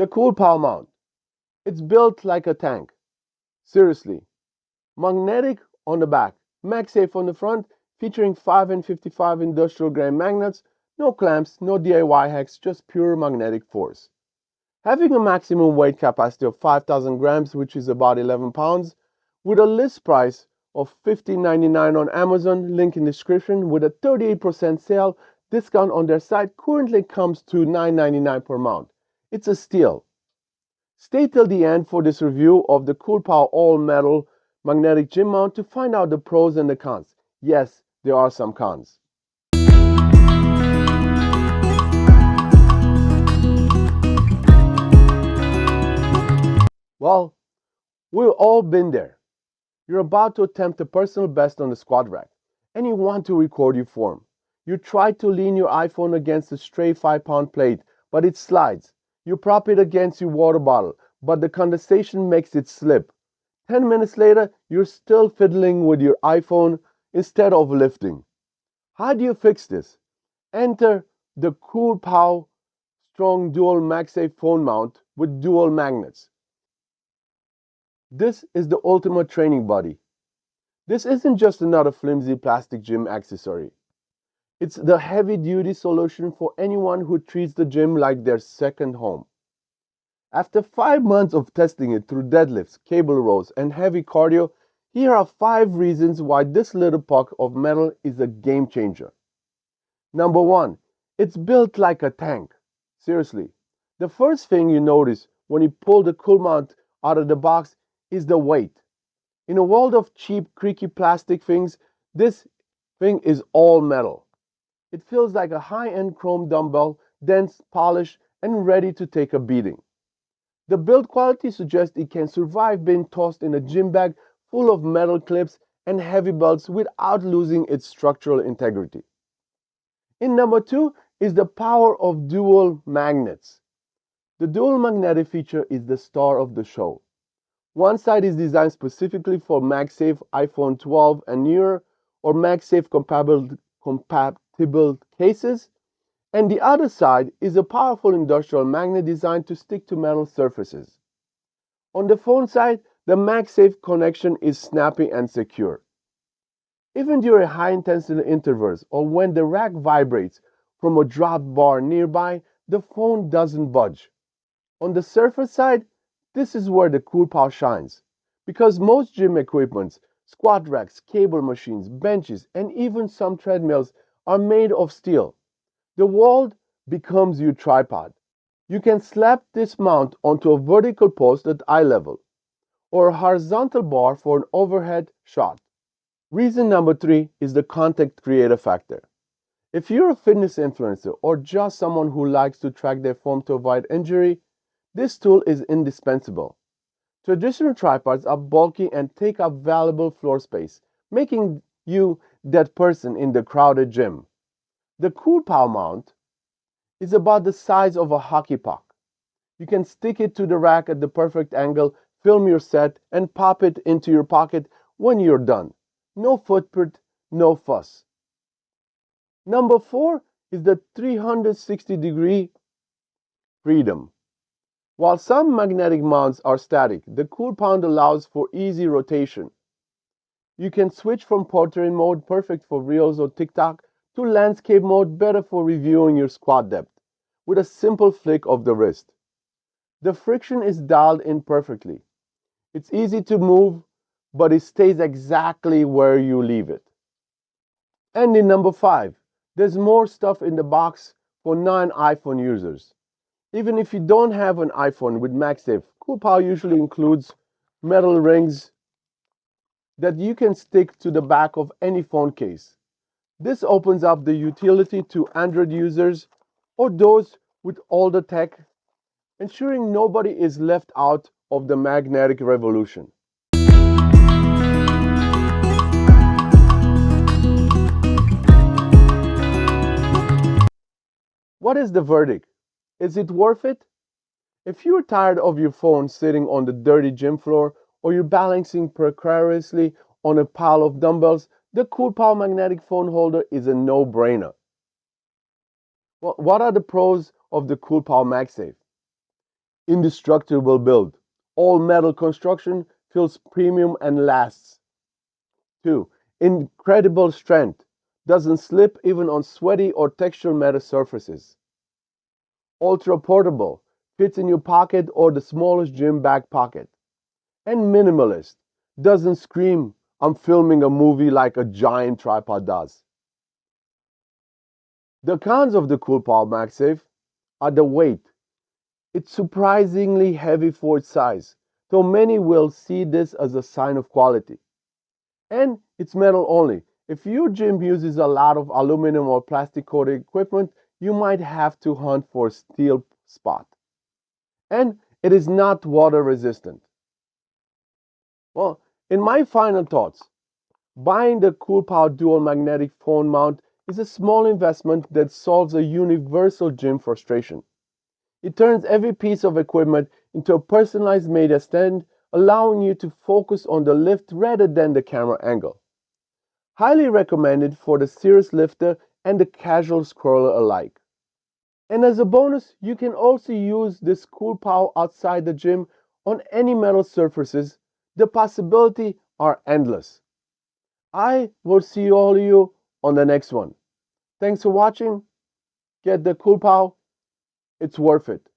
The Coolpow mount. It's built like a tank. Seriously. Magnetic on the back, MagSafe on the front, featuring 5 and 55 industrial grade magnets, no clamps, no DIY hacks, just pure magnetic force. Having a maximum weight capacity of 5,000 grams, which is about 11 pounds, with a list price of $15.99 on Amazon, link in description, with a 38% sale discount on their site, currently comes to $9.99 per mount. It's a steal. Stay till the end for this review of the Coolpow all-metal magnetic gym mount to find out the pros and the cons. Yes, there are some cons. Well, we've all been there. You're about to attempt a personal best on the squat rack, and you want to record your form. You try to lean your iPhone against a stray 5-pound plate, but it slides. You prop it against your water bottle, but the condensation makes it slip. 10 minutes later, you're still fiddling with your iPhone instead of lifting. How do you fix this? Enter the Coolpow Strong Dual MagSafe phone mount with dual magnets. This is the ultimate training buddy. This isn't just another flimsy plastic gym accessory. It's the heavy-duty solution for anyone who treats the gym like their second home. After 5 months of testing it through deadlifts, cable rows, and heavy cardio, here are 5 reasons why this little puck of metal is a game changer. Number 1, it's built like a tank. Seriously, the first thing you notice when you pull the cool mount out of the box is the weight. In a world of cheap, creaky plastic things, this thing is all metal. It feels like a high-end chrome dumbbell, dense, polished, and ready to take a beating. The build quality suggests it can survive being tossed in a gym bag full of metal clips and heavy belts without losing its structural integrity. In number 2 is the power of dual magnets. The dual magnetic feature is the star of the show. One side is designed specifically for MagSafe iPhone 12 and newer or MagSafe compatible cases, and the other side is a powerful industrial magnet designed to stick to metal surfaces. On the phone side, the MagSafe connection is snappy and secure. Even during high-intensity intervals or when the rack vibrates from a dropped bar nearby, the phone doesn't budge. On the surface side, this is where the Coolpow shines. Because most gym equipments, squat racks, cable machines, benches, and even some treadmills are made of steel. The wall becomes your tripod. You can slap this mount onto a vertical post at eye level, or a horizontal bar for an overhead shot. Reason number 3 is the content creator factor. If you're a fitness influencer or just someone who likes to track their form to avoid injury, this tool is indispensable. Traditional tripods are bulky and take up valuable floor space, making you that person in the crowded gym. The Coolpow mount is about the size of a hockey puck. You can stick it to the rack at the perfect angle, film your set, and pop it into your pocket when you're done. No footprint, no fuss. Number 4 is the 360-degree freedom. While some magnetic mounts are static, the Coolpow allows for easy rotation. You can switch from portrait mode, perfect for Reels or TikTok, to landscape mode, better for reviewing your squat depth, with a simple flick of the wrist. The friction is dialed in perfectly. It's easy to move, but it stays exactly where you leave it. And in number 5, there's more stuff in the box for non-iPhone users. Even if you don't have an iPhone with MagSafe, Coolpow usually includes metal rings that you can stick to the back of any phone case. This opens up the utility to Android users or those with older tech, ensuring nobody is left out of the magnetic revolution. What is the verdict? Is it worth it? If you're tired of your phone sitting on the dirty gym floor or you're balancing precariously on a pile of dumbbells, the Coolpow magnetic phone holder is a no-brainer. Well, what are the pros of the Coolpow MagSafe? Indestructible build. All metal construction feels premium and lasts. 2. Incredible strength. Doesn't slip even on sweaty or textured metal surfaces. Ultra portable. Fits in your pocket or the smallest gym bag pocket. And minimalist. Doesn't scream, I'm filming a movie like a giant tripod does. The cons of the Coolpow MagSafe are the weight. It's surprisingly heavy for its size, though many will see this as a sign of quality. And it's metal only. If your gym uses a lot of aluminum or plastic coated equipment, you might have to hunt for a steel spot. And it is not water resistant. Well, in my final thoughts, buying the Coolpow dual magnetic phone mount is a small investment that solves a universal gym frustration. It turns every piece of equipment into a personalized media stand, allowing you to focus on the lift rather than the camera angle. Highly recommended for the serious lifter and the casual scroller alike. And as a bonus, you can also use this Coolpow outside the gym on any metal surfaces. The possibilities are endless. I will see all of you on the next one. Thanks for watching. Get the Coolpow. It's worth it.